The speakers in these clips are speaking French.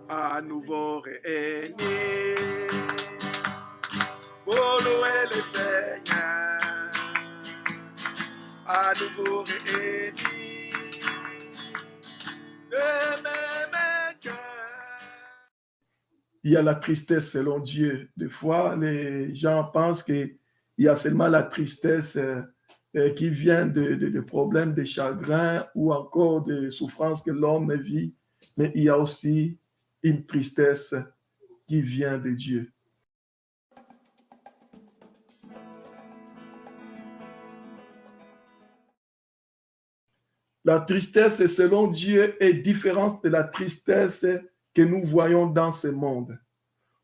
à nouveau réunis pour louer le Seigneur, à nouveau réunis de même cœur. Il y a la tristesse selon Dieu. Des fois, les gens pensent qu'il y a seulement la tristesse qui vient de problèmes, de chagrins ou encore de souffrances que l'homme vit, mais il y a aussi une tristesse qui vient de Dieu. La tristesse selon Dieu est différente de la tristesse que nous voyons dans ce monde.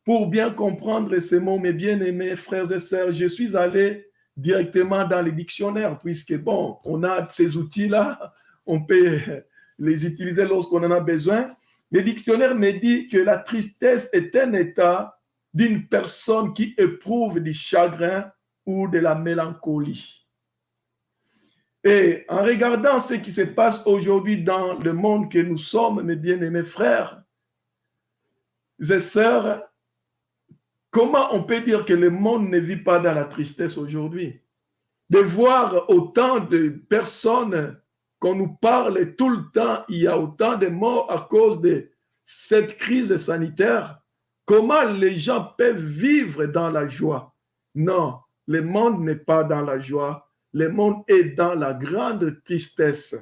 Pour bien comprendre ces mots, mes bien-aimés frères et sœurs, je suis allé directement dans les dictionnaires, puisque, bon, on a ces outils-là, on peut les utiliser lorsqu'on en a besoin. Le dictionnaire me dit que la tristesse est un état d'une personne qui éprouve du chagrin ou de la mélancolie. Et en regardant ce qui se passe aujourd'hui dans le monde que nous sommes, mes bien-aimés frères et sœurs, comment on peut dire que le monde ne vit pas dans la tristesse aujourd'hui? De voir autant de personnes qu'on nous parle tout le temps, il y a autant de morts à cause de cette crise sanitaire. Comment les gens peuvent vivre dans la joie? Non, le monde n'est pas dans la joie. Le monde est dans la grande tristesse.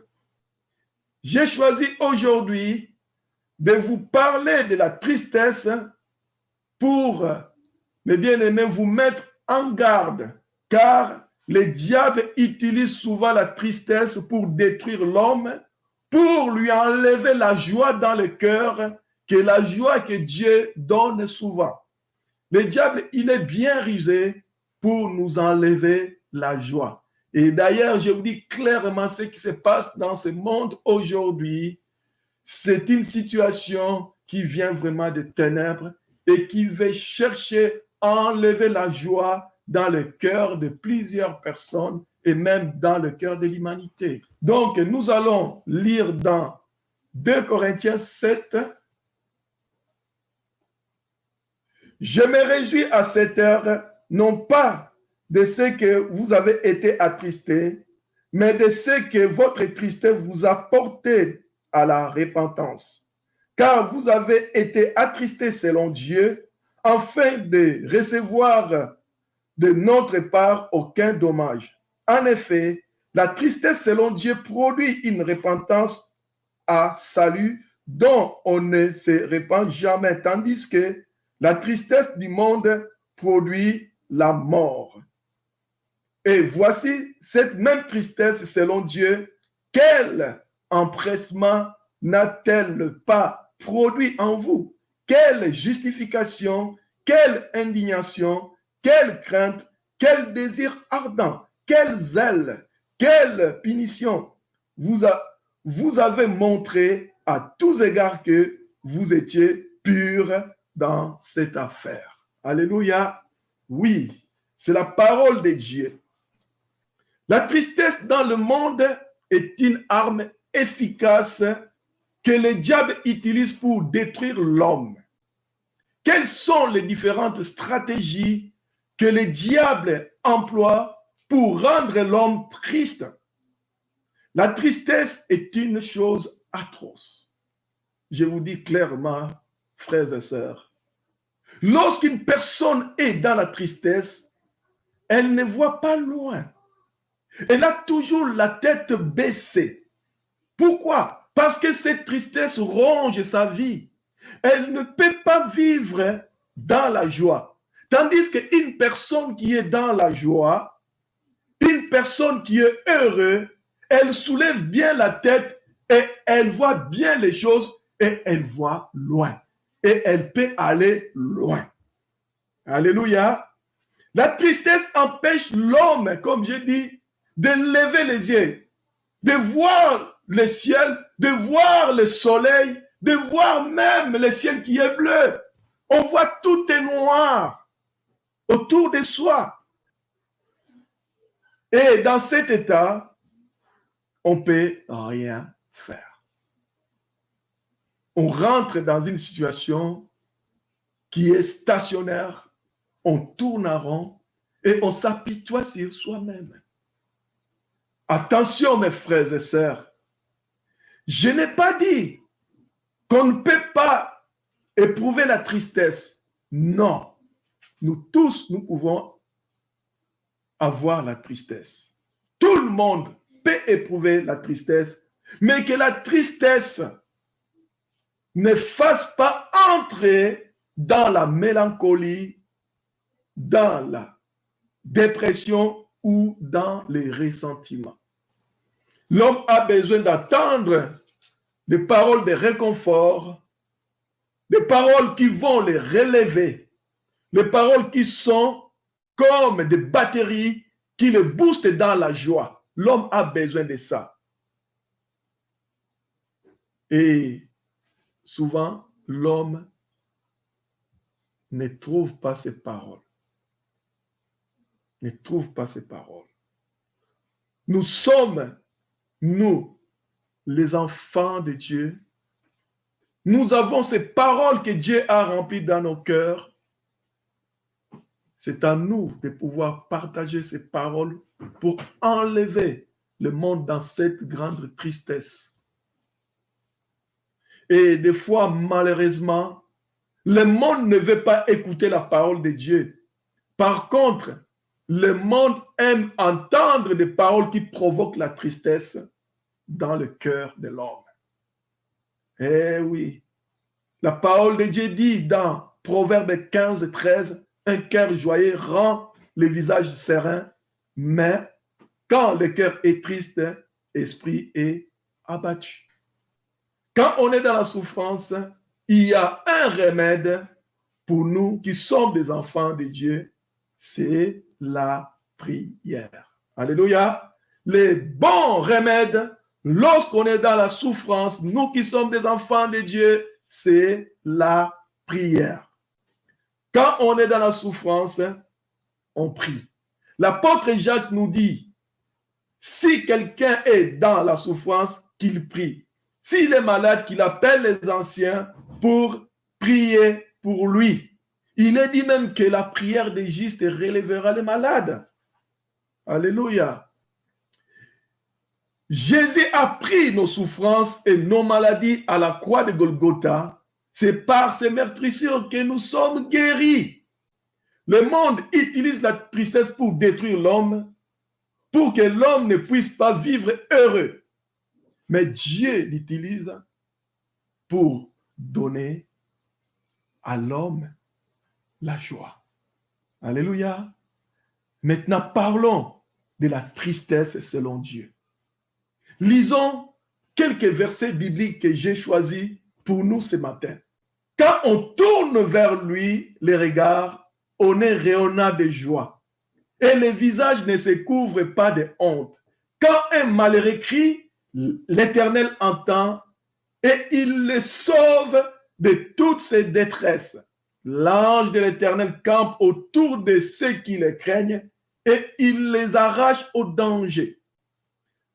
J'ai choisi aujourd'hui de vous parler de la tristesse pour, mes bien-aimés, vous mettre en garde, car le diable utilise souvent la tristesse pour détruire l'homme, pour lui enlever la joie dans le cœur, que la joie que Dieu donne souvent. Le diable, il est bien rusé pour nous enlever la joie. Et d'ailleurs, je vous dis clairement ce qui se passe dans ce monde aujourd'hui. C'est une situation qui vient vraiment de ténèbres et qui veut chercher à enlever la joie dans le cœur de plusieurs personnes et même dans le cœur de l'humanité. Donc, nous allons lire dans 2 Corinthiens 7. Je me réjouis à cette heure, non pas de ce que vous avez été attristés, mais de ce que votre tristesse vous a porté à la repentance. Car vous avez été attristés selon Dieu, afin de recevoir de notre part aucun dommage. En effet, la tristesse selon Dieu produit une repentance à salut dont on ne se repent jamais, tandis que la tristesse du monde produit la mort. Et voici cette même tristesse selon Dieu, quel empressement n'a-t-elle pas produit en vous? Quelle justification, quelle indignation, quelle crainte, quel désir ardent, quel zèle, quelle punition vous avez montré à tous égards que vous étiez purs dans cette affaire. Alléluia. Oui, c'est la parole de Dieu. La tristesse dans le monde est une arme efficace que le diable utilise pour détruire l'homme. Quelles sont les différentes stratégies que le diable emploie pour rendre l'homme triste? La tristesse est une chose atroce. Je vous dis clairement, frères et sœurs, lorsqu'une personne est dans la tristesse, elle ne voit pas loin. Elle a toujours la tête baissée. Pourquoi? Parce que cette tristesse ronge sa vie. Elle ne peut pas vivre dans la joie. Tandis qu'une personne qui est dans la joie, une personne qui est heureuse, elle soulève bien la tête et elle voit bien les choses et elle voit loin. Et elle peut aller loin. Alléluia. La tristesse empêche l'homme, comme je dis, de lever les yeux, de voir le ciel, de voir le soleil, de voir même le ciel qui est bleu. On voit tout est noir autour de soi. Et dans cet état, on ne peut rien faire. on rentre dans une situation qui est stationnaire, on tourne en rond et on s'apitoie sur soi-même. Attention mes frères et sœurs, je n'ai pas dit qu'on ne peut pas éprouver la tristesse. Non, nous tous, nous pouvons avoir la tristesse. Tout le monde peut éprouver la tristesse, mais que la tristesse ne fasse pas entrer dans la mélancolie, dans la dépression ou dans les ressentiments. L'homme a besoin d'entendre des paroles de réconfort, des paroles qui vont les relever, des paroles qui sont comme des batteries qui le boostent dans la joie. L'homme a besoin de ça. Et souvent, l'homme ne trouve pas ces paroles. Ne trouve pas ces paroles. Nous sommes, nous, les enfants de Dieu. Nous avons ces paroles que Dieu a remplies dans nos cœurs. C'est à nous de pouvoir partager ces paroles pour enlever le monde dans cette grande tristesse. Et des fois, malheureusement, le monde ne veut pas écouter la parole de Dieu. Par contre, le monde aime entendre des paroles qui provoquent la tristesse dans le cœur de l'homme. Eh oui, la parole de Dieu dit dans Proverbe 15, 13, un cœur joyeux rend le visage serein, mais quand le cœur est triste, l'esprit est abattu. Quand on est dans la souffrance, il y a un remède pour nous qui sommes des enfants de Dieu, c'est la prière. Alléluia. Les bons remèdes, lorsqu'on est dans la souffrance, nous qui sommes des enfants de Dieu, c'est la prière. Quand on est dans la souffrance, on prie. L'apôtre Jacques nous dit, si quelqu'un est dans la souffrance, qu'il prie. S'il est malade, qu'il appelle les anciens pour prier pour lui. Il est dit même que la prière des justes relèvera les malades. Alléluia. Jésus a pris nos souffrances et nos maladies à la croix de Golgotha. C'est par ces meurtrissures que nous sommes guéris. Le monde utilise la tristesse pour détruire l'homme, pour que l'homme ne puisse pas vivre heureux. Mais Dieu l'utilise pour donner à l'homme la joie. Alléluia. Maintenant, parlons de la tristesse selon Dieu. Lisons quelques versets bibliques que j'ai choisis pour nous ce matin. Quand on tourne vers lui les regards, on est rayonnant de joie. Et le visage ne se couvre pas de honte. Quand un malheureux crie, l'Éternel entend et il le sauve de toutes ses détresses. L'ange de l'Éternel campe autour de ceux qui le craignent et il les arrache au danger.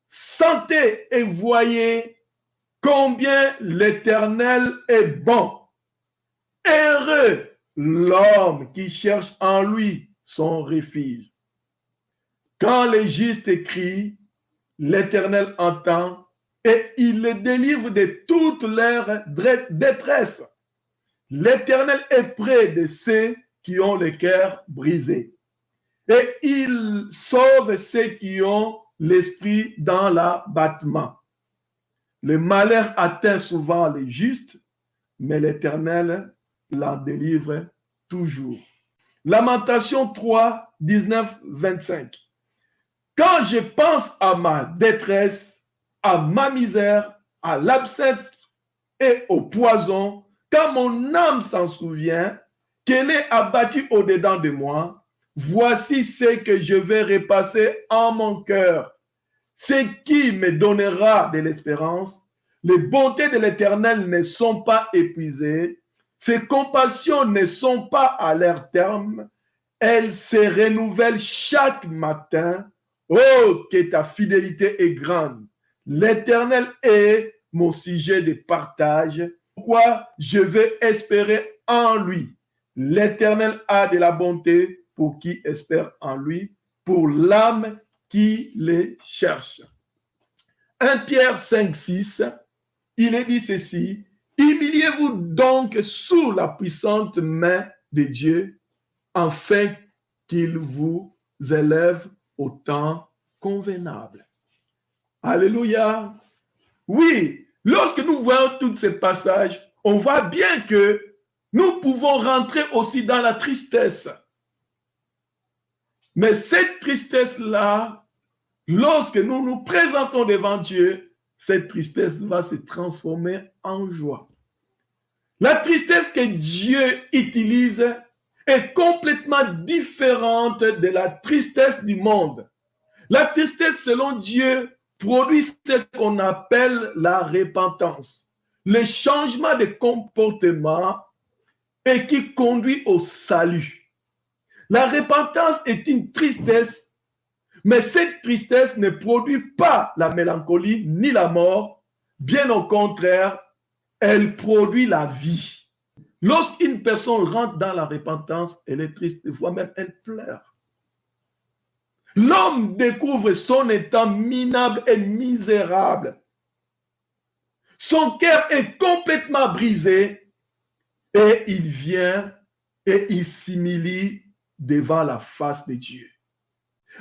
Sentez et voyez combien l'Éternel est bon. Heureux l'homme qui cherche en lui son refuge. Quand les justes crient, l'Éternel entend et il les délivre de toute leur détresse. L'Éternel est près de ceux qui ont le cœur brisé et il sauve ceux qui ont l'esprit dans l'abattement. Le malheur atteint souvent les justes, mais l'Éternel l'en délivre toujours. Lamentation 3, 19, 25. Quand je pense à ma détresse, à ma misère, à l'absinthe et au poison, quand mon âme s'en souvient, qu'elle est abattue au-dedans de moi, voici ce que je vais repasser en mon cœur. Ce qui me donnera de l'espérance. Les bontés de l'Éternel ne sont pas épuisées. Ses compassions ne sont pas à leur terme. Elles se renouvellent chaque matin. Oh, que ta fidélité est grande. L'Éternel est mon sujet de partage pourquoi je vais espérer en lui. L'Éternel a de la bonté pour qui espère en lui, pour l'âme qui les cherche. 1 Pierre 5, 6, il est dit ceci, humiliez-vous donc sous la puissante main de Dieu, afin qu'il vous élève au temps convenable. Alléluia. Oui, lorsque nous voyons tous ces passages, on voit bien que nous pouvons rentrer aussi dans la tristesse. Mais cette tristesse-là, lorsque nous nous présentons devant Dieu, cette tristesse va se transformer en joie. La tristesse que Dieu utilise est complètement différente de la tristesse du monde. La tristesse, selon Dieu, produit ce qu'on appelle la repentance, le changement de comportement et qui conduit au salut. La repentance est une tristesse, mais cette tristesse ne produit pas la mélancolie ni la mort. Bien au contraire, elle produit la vie. Lorsqu'une personne rentre dans la repentance, elle est triste, des fois même elle pleure. L'homme découvre son état minable et misérable. Son cœur est complètement brisé et il vient et il s'humilie devant la face de Dieu.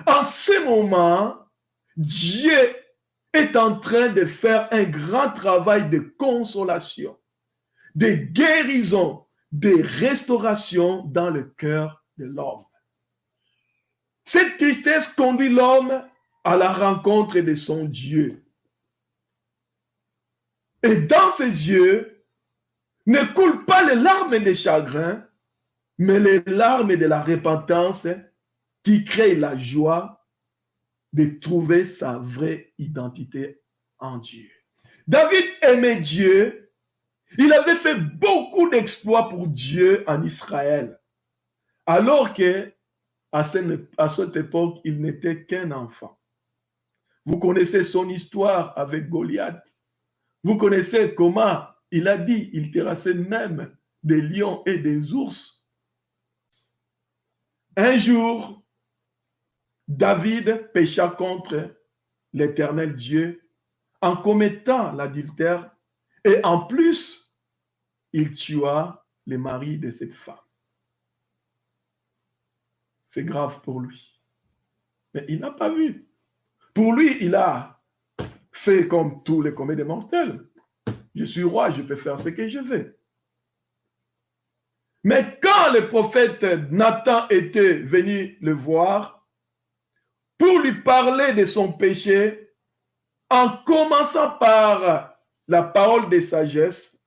En ce moment, Dieu est en train de faire un grand travail de consolation, de guérison, de restauration dans le cœur de l'homme. Cette tristesse conduit l'homme à la rencontre de son Dieu. Et dans ses yeux ne coulent pas les larmes de chagrin, mais les larmes de la repentance qui créent la joie de trouver sa vraie identité en Dieu. David aimait Dieu. Il avait fait beaucoup d'exploits pour Dieu en Israël, alors que à cette époque, il n'était qu'un enfant. Vous connaissez son histoire avec Goliath. Vous connaissez comment il a dit, il terrassait même des lions et des ours. Un jour, David pécha contre l'Éternel Dieu en commettant l'adultère et en plus, il tua le mari de cette femme. C'est grave pour lui. Mais il n'a pas vu. Pour lui, il a fait comme tous les commis des mortels. Je suis roi, je peux faire ce que je veux. Mais quand le prophète Nathan était venu le voir pour lui parler de son péché, en commençant par la parole de sagesse,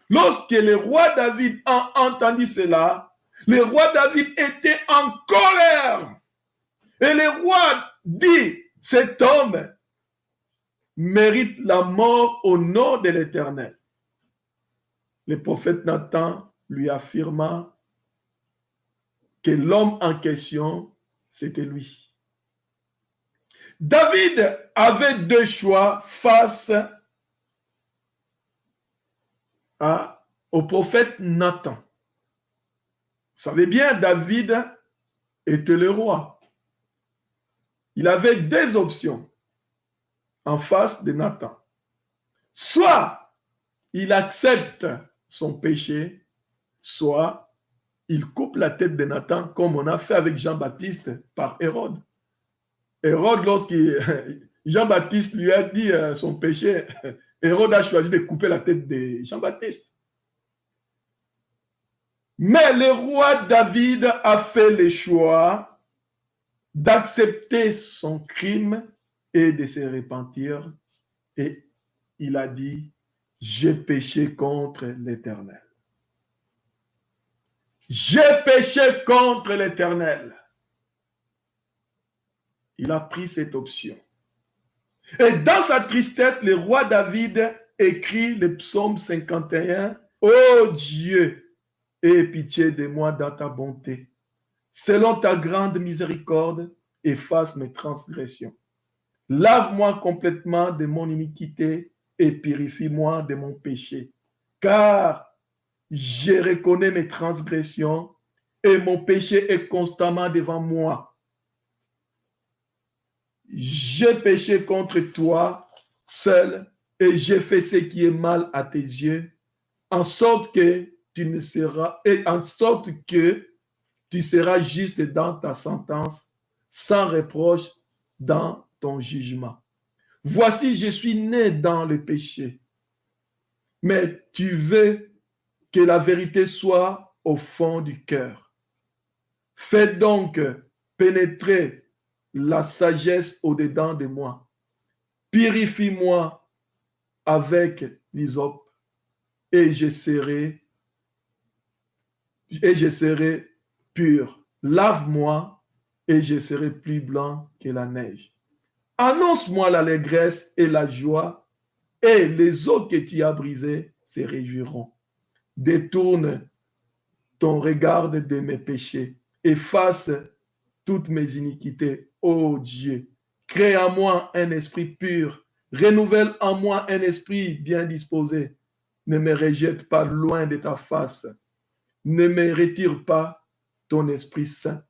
lorsque le roi David a entendu cela, le roi David était en colère. Et le roi dit, cet homme mérite la mort au nom de l'Éternel. Le prophète Nathan lui affirma que l'homme en question, c'était lui. David avait deux choix face au prophète Nathan. Vous savez bien, David était le roi. Il avait deux options en face de Nathan. Soit il accepte son péché, soit il coupe la tête de Nathan, comme on a fait avec Jean-Baptiste par Hérode. Hérode, Jean-Baptiste lui a dit son péché, Hérode a choisi de couper la tête de Jean-Baptiste. Mais le roi David a fait le choix d'accepter son crime et de se repentir. Et il a dit, j'ai péché contre l'Éternel. J'ai péché contre l'Éternel. Il a pris cette option. Et dans sa tristesse, le roi David écrit le psaume 51. Ô Dieu, aie pitié de moi dans ta bonté. Selon ta grande miséricorde, efface mes transgressions. Lave-moi complètement de mon iniquité et purifie-moi de mon péché. car je reconnais mes transgressions et mon péché est constamment devant moi. J'ai péché contre toi seul et j'ai fait ce qui est mal à tes yeux, en sorte que tu seras juste dans ta sentence, sans reproche dans ton jugement. Voici, je suis né dans le péché, mais tu veux que la vérité soit au fond du cœur. Fais donc pénétrer la sagesse au-dedans de moi. Purifie-moi avec l'hysope et je serai pur. Lave-moi et je serai plus blanc que la neige. Annonce-moi l'allégresse et la joie, et les os que tu as brisés se réjouiront. Détourne ton regard de mes péchés, efface toutes mes iniquités, ô Dieu. Crée en moi un esprit pur, renouvelle en moi un esprit bien disposé. Ne me rejette pas loin de ta face, ne me retire pas ton Esprit Saint.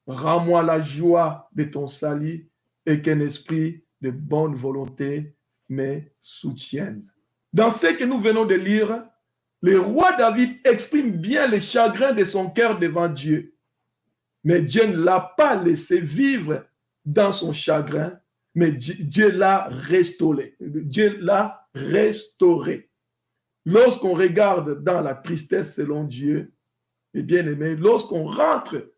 Rends-moi la joie de ton salut et qu'un esprit de bonne volonté me soutienne. Dans ce que nous venons de lire, le roi David exprime bien le chagrin de son cœur devant Dieu. Mais Dieu ne l'a pas laissé vivre dans son chagrin, mais Dieu l'a restauré. Dieu l'a restauré. Lorsqu'on regarde dans la tristesse selon Dieu, et bien aimé, lorsqu'on rentre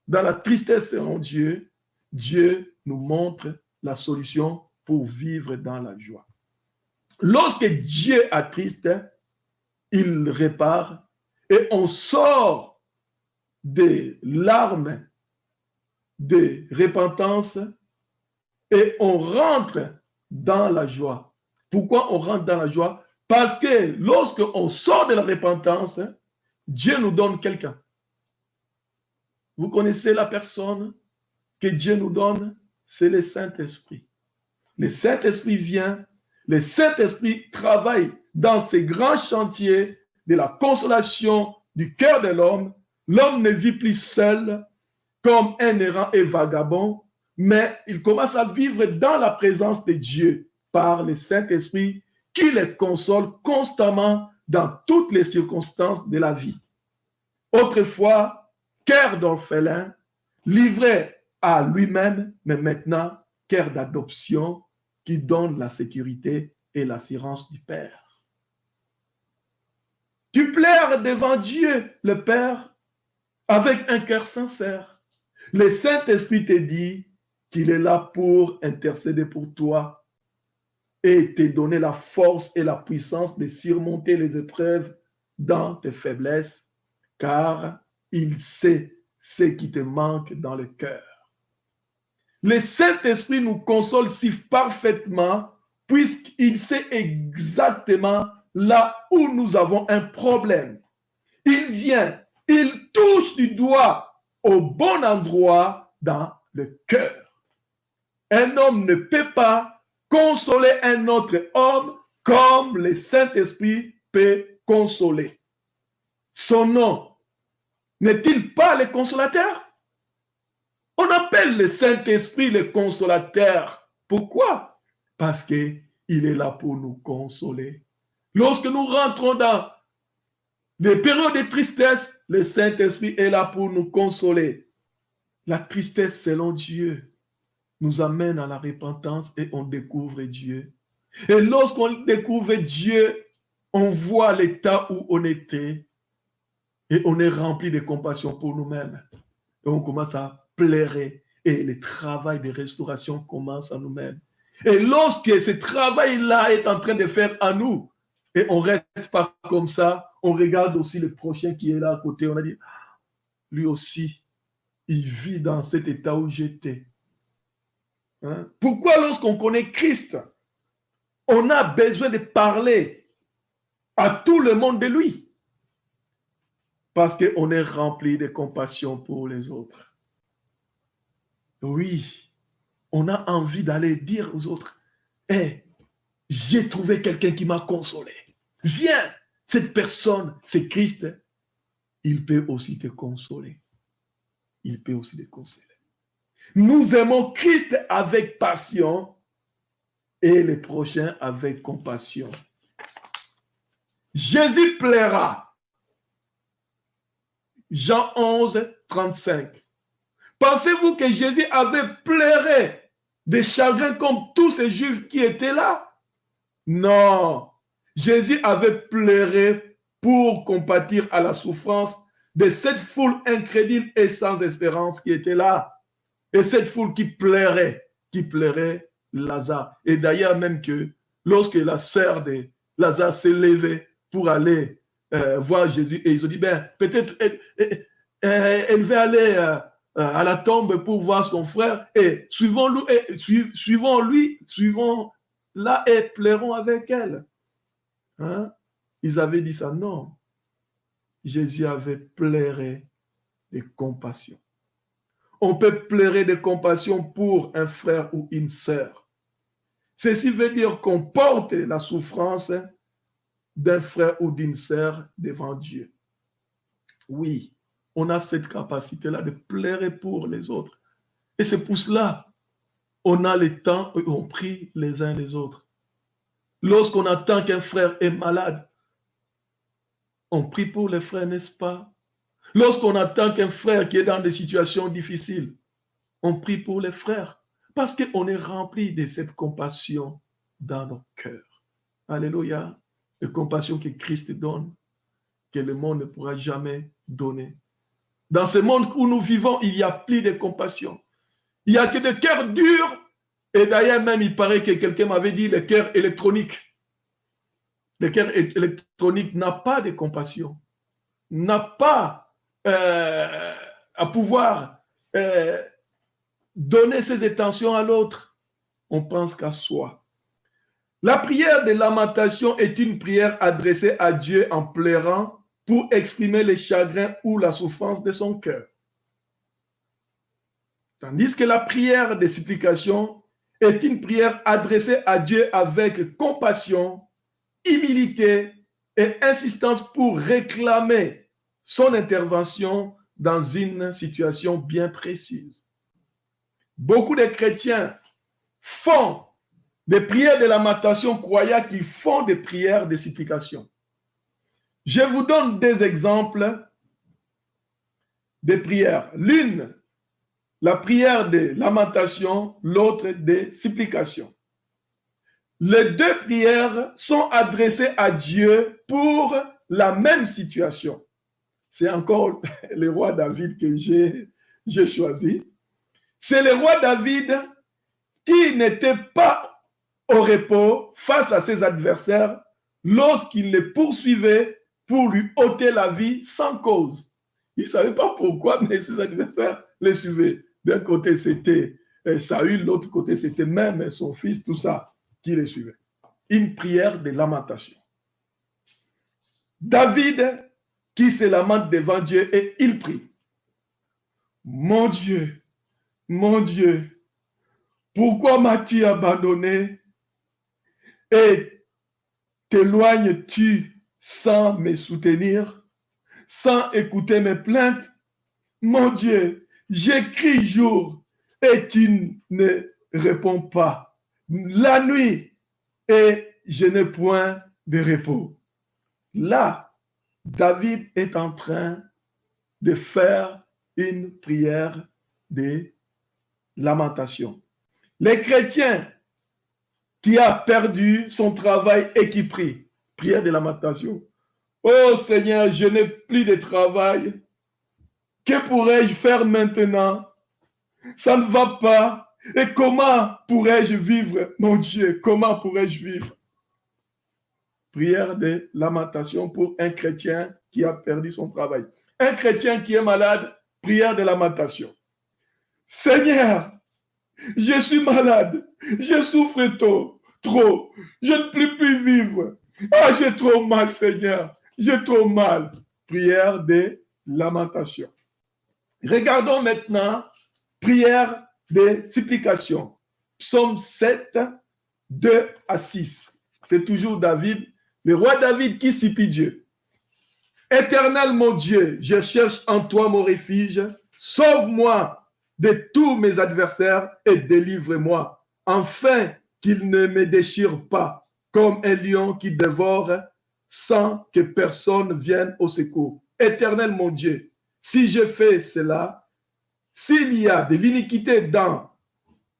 dans la tristesse selon Dieu, Dieu nous montre la solution pour vivre dans la joie. Lorsque Dieu attriste, il répare et on sort des larmes de repentance et on rentre dans la joie. Pourquoi on rentre dans la joie? Parce que lorsqu'on sort de la repentance, Dieu nous donne quelqu'un. Vous connaissez la personne que Dieu nous donne? C'est le Saint-Esprit. Le Saint-Esprit vient, le Saint-Esprit travaille dans ces grands chantiers de la consolation du cœur de l'homme. L'homme ne vit plus seul comme un errant et vagabond, mais il commence à vivre dans la présence de Dieu par le Saint-Esprit qui les console constamment dans toutes les circonstances de la vie. Autrefois, cœur d'orphelin, livré à lui-même, mais maintenant, cœur d'adoption qui donne la sécurité et l'assurance du Père. Tu pleures devant Dieu, le Père, avec un cœur sincère. Le Saint-Esprit te dit qu'il est là pour intercéder pour toi et te donner la force et la puissance de surmonter les épreuves dans tes faiblesses, car il sait ce qui te manque dans le cœur. Le Saint-Esprit nous console si parfaitement puisqu'il sait exactement là où nous avons un problème. Il vient, il touche du doigt au bon endroit dans le cœur. Un homme ne peut pas consoler un autre homme comme le Saint-Esprit peut consoler. Son nom n'est-il pas le consolateur? On appelle le Saint-Esprit le consolateur. Pourquoi? Parce qu'il est là pour nous consoler. Lorsque nous rentrons dans des périodes de tristesse, le Saint-Esprit est là pour nous consoler. La tristesse selon Dieu nous amène à la repentance et on découvre Dieu. Et lorsqu'on découvre Dieu, on voit l'état où on était et on est rempli de compassion pour nous-mêmes. Et on commence à pleurer et le travail de restauration commence à nous-mêmes. Et lorsque ce travail-là est en train de faire à nous, et on ne reste pas comme ça, on regarde aussi le prochain qui est là à côté, on a dit, lui aussi, il vit dans cet état où j'étais. Hein? Pourquoi lorsqu'on connaît Christ, on a besoin de parler à tout le monde de lui? Parce qu'on est rempli de compassion pour les autres. Oui, on a envie d'aller dire aux autres, hey, j'ai trouvé quelqu'un qui m'a consolé. Viens, cette personne, c'est Christ, il peut aussi te consoler. Il peut aussi te consoler. Nous aimons Christ avec passion et les prochains avec compassion. Jésus plaira. Jean 11, 35. Pensez-vous que Jésus avait pleuré des chagrins comme tous ces Juifs qui étaient là? Non. Jésus avait pleuré pour compatir à la souffrance de cette foule incrédule et sans espérance qui était là. Et cette foule qui pleurait Lazare. Et d'ailleurs même que lorsque la sœur de Lazare s'est levée pour aller voir Jésus, et ils ont dit, ben, peut-être elle va aller à la tombe pour voir son frère, et suivons-la et pleurons avec elle. Hein? Ils avaient dit ça, non. Jésus avait pleuré de compassion. On peut pleurer de compassion pour un frère ou une sœur. Ceci veut dire qu'on porte la souffrance d'un frère ou d'une sœur devant Dieu. Oui, on a cette capacité-là de pleurer pour les autres. Et c'est pour cela on a le temps où on prie les uns les autres. Lorsqu'on attend qu'un frère est malade, on prie pour les frères, n'est-ce pas? Lorsqu'on attend qu'un frère qui est dans des situations difficiles, on prie pour les frères. Parce qu'on est rempli de cette compassion dans nos cœurs. Alléluia. La compassion que Christ donne, que le monde ne pourra jamais donner. Dans ce monde où nous vivons, il n'y a plus de compassion. Il n'y a que des cœurs durs. Et d'ailleurs, même, il paraît que quelqu'un m'avait dit le cœur électronique. Le cœur électronique n'a pas de compassion, n'a pas à pouvoir donner ses intentions à l'autre. On pense qu'à soi. La prière de lamentation est une prière adressée à Dieu en pleurant pour exprimer les chagrins ou la souffrance de son cœur. Tandis que la prière de supplication est une prière adressée à Dieu avec compassion, humilité et insistance pour réclamer son intervention dans une situation bien précise. Beaucoup de chrétiens font des prières de lamentation croyant qu'ils font des prières de supplication. Je vous donne des exemples de prières. L'une, la prière de lamentation, l'autre de supplication. Les deux prières sont adressées à Dieu pour la même situation. C'est encore le roi David que j'ai choisi. C'est le roi David qui n'était pas au repos face à ses adversaires lorsqu'il les poursuivait pour lui ôter la vie sans cause. Il ne savait pas pourquoi, mais ses adversaires les suivaient. D'un côté, c'était Saül, de l'autre côté, c'était même son fils, tout ça, qui les suivait. Une prière de lamentation. David, qui se lamente devant Dieu, et il prie. Mon Dieu, pourquoi m'as-tu abandonné et t'éloignes-tu sans me soutenir, sans écouter mes plaintes? Mon Dieu, j'écris jour et tu ne réponds pas. La nuit et je n'ai point de repos. Là, David est en train de faire une prière de lamentation. Les chrétiens qui a perdu son travail et qui prie, prière de lamentation. Oh Seigneur, je n'ai plus de travail. Que pourrais-je faire maintenant? Ça ne va pas. Et comment pourrais-je vivre, mon Dieu? Comment pourrais-je vivre? Prière de lamentation pour un chrétien qui a perdu son travail. Un chrétien qui est malade, prière de lamentation. Seigneur, je suis malade, je souffre trop, je ne peux plus vivre. Ah, j'ai trop mal, Seigneur, j'ai trop mal. Prière de lamentation. Regardons maintenant, prière de supplication. Psaume 7, 2 à 6. C'est toujours David, Le roi David qui supplie Dieu. Éternel mon Dieu, je cherche en toi mon refuge. Sauve-moi de tous mes adversaires et délivre-moi, afin qu'il ne me déchire pas comme un lion qui dévore sans que personne vienne au secours. Éternel mon Dieu, si je fais cela, s'il y a de l'iniquité dans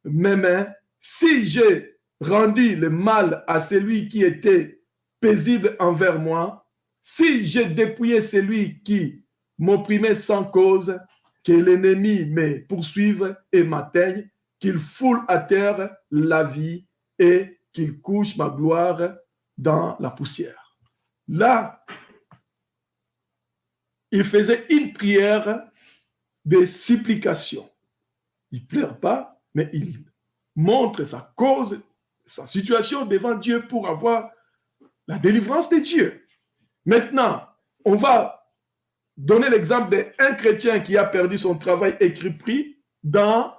mes mains, si j'ai rendu le mal à celui qui était paisible envers moi, si j'ai dépouillé celui qui m'opprimait sans cause, que l'ennemi me poursuive et m'atteigne, qu'il foule à terre la vie et qu'il couche ma gloire dans la poussière. Là, il faisait une prière de supplication. Il ne pleure pas, mais il montre sa cause, sa situation devant Dieu pour avoir la délivrance de Dieu. Maintenant, on va donner l'exemple d'un chrétien qui a perdu son travail écrit dans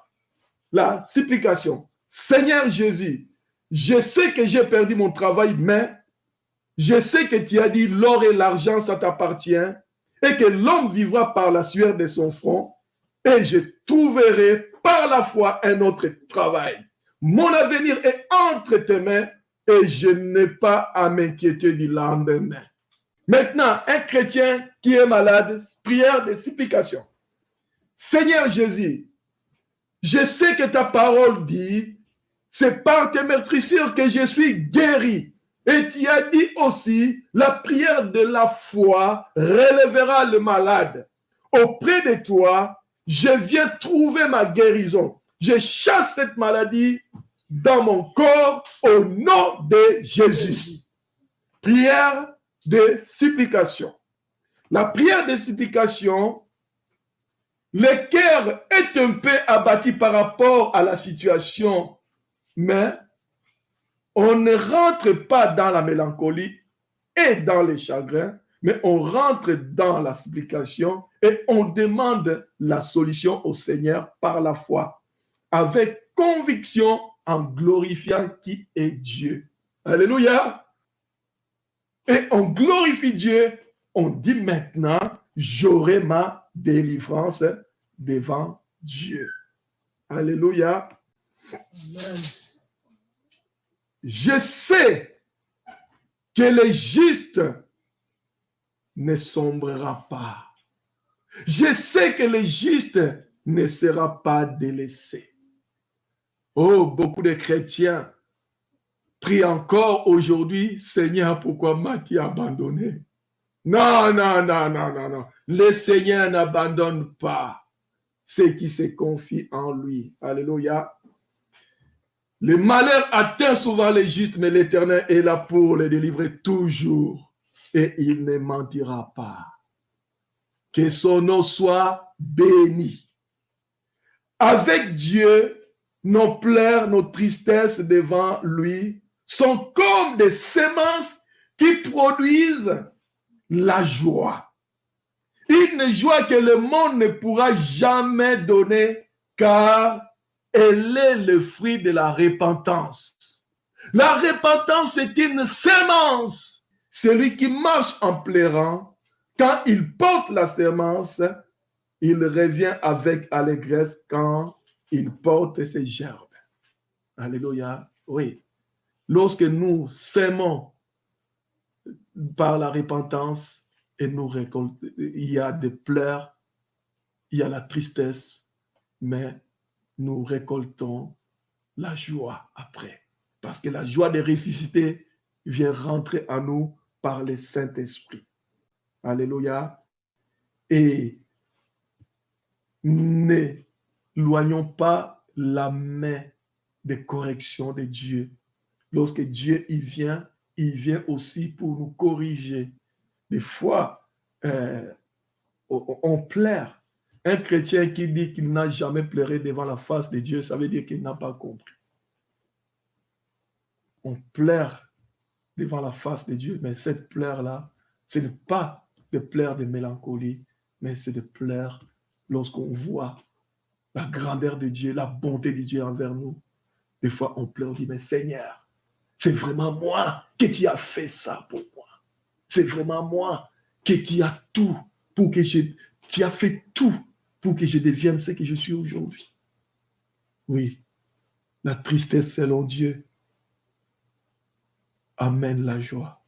la supplication. Seigneur Jésus, je sais que j'ai perdu mon travail, mais je sais que tu as dit l'or et l'argent, ça t'appartient, et que l'homme vivra par la sueur de son front, et je trouverai par la foi un autre travail. Mon avenir est entre tes mains, et je n'ai pas à m'inquiéter du lendemain. Maintenant, un chrétien qui est malade, prière de supplication. Seigneur Jésus, je sais que ta parole dit, c'est par tes meurtrissures que je suis guéri. Et tu as dit aussi, la prière de la foi relèvera le malade. Auprès de toi, je viens trouver ma guérison. Je chasse cette maladie dans mon corps au nom de Jésus. Prière de supplication. La prière de supplication, le cœur est un peu abattu par rapport à la situation, mais on ne rentre pas dans la mélancolie et dans les chagrins, mais on rentre dans la supplication et on demande la solution au Seigneur par la foi, avec conviction en glorifiant qui est Dieu. Alléluia! Et on glorifie Dieu, on dit maintenant, j'aurai ma délivrance devant Dieu. Alléluia. Amen. Je sais que le juste ne sombrera pas. Je sais que le juste ne sera pas délaissé. Oh, beaucoup de chrétiens prient encore aujourd'hui, Seigneur, pourquoi m'as-tu abandonné? Non, non, non, non, non, non. Le Seigneur n'abandonne pas ceux qui se confient en lui. Alléluia. Le malheur atteint souvent les justes, mais l'Éternel est là pour les délivrer toujours. Et il ne mentira pas. Que son nom soit béni. Avec Dieu, nos pleurs, nos tristesses devant lui sont comme des semences qui produisent la joie. Une joie que le monde ne pourra jamais donner, car elle est le fruit de la repentance. La repentance est une semence. Celui qui marche en pleurant, quand il porte la semence, il revient avec allégresse quand il porte ses gerbes. Alléluia. Oui. Lorsque nous sèmons par la repentance et nous récoltons, il y a des pleurs, il y a la tristesse, mais nous récoltons la joie après. Parce que la joie de ressusciter vient rentrer en nous par le Saint-Esprit. Alléluia. Et n'éloignons pas la main de correction de Dieu. Lorsque Dieu il vient aussi pour nous corriger. Des fois, on pleure. Un chrétien qui dit qu'il n'a jamais pleuré devant la face de Dieu, ça veut dire qu'il n'a pas compris. On pleure devant la face de Dieu, mais cette pleure-là, ce n'est pas des pleurs de mélancolie, mais c'est des pleurs lorsqu'on voit la grandeur de Dieu, la bonté de Dieu envers nous. Des fois, on pleure, on dit, mais Seigneur, c'est vraiment moi que tu as fait ça pour moi. C'est vraiment moi qui a tout qui a fait tout pour que je devienne ce que je suis aujourd'hui. Oui, la tristesse selon Dieu amène la joie.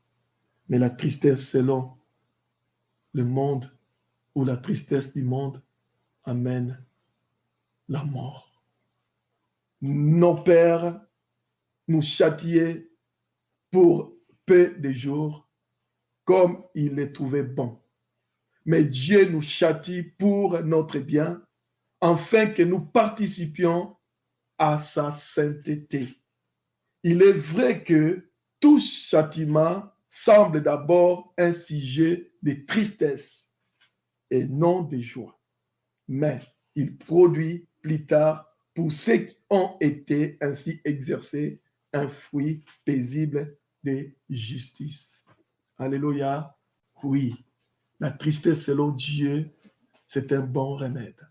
Mais la tristesse selon le monde ou la tristesse du monde amène la mort. Nos pères nous châtiaient pour peu de jours comme ils les trouvaient bons. Mais Dieu nous châtie pour notre bien, afin que nous participions à sa sainteté. Il est vrai que tout châtiment semble d'abord un sujet de tristesse et non de joie, mais il produit plus tard, pour ceux qui ont été ainsi exercés, un fruit paisible de justice. Alléluia. Oui, la tristesse selon Dieu, c'est un bon remède.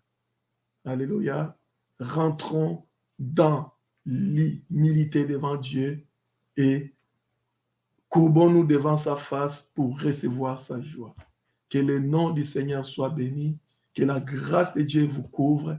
Alléluia. Rentrons dans l'humilité devant Dieu et courbons-nous devant sa face pour recevoir sa joie. Que le nom du Seigneur soit béni, que la grâce de Dieu vous couvre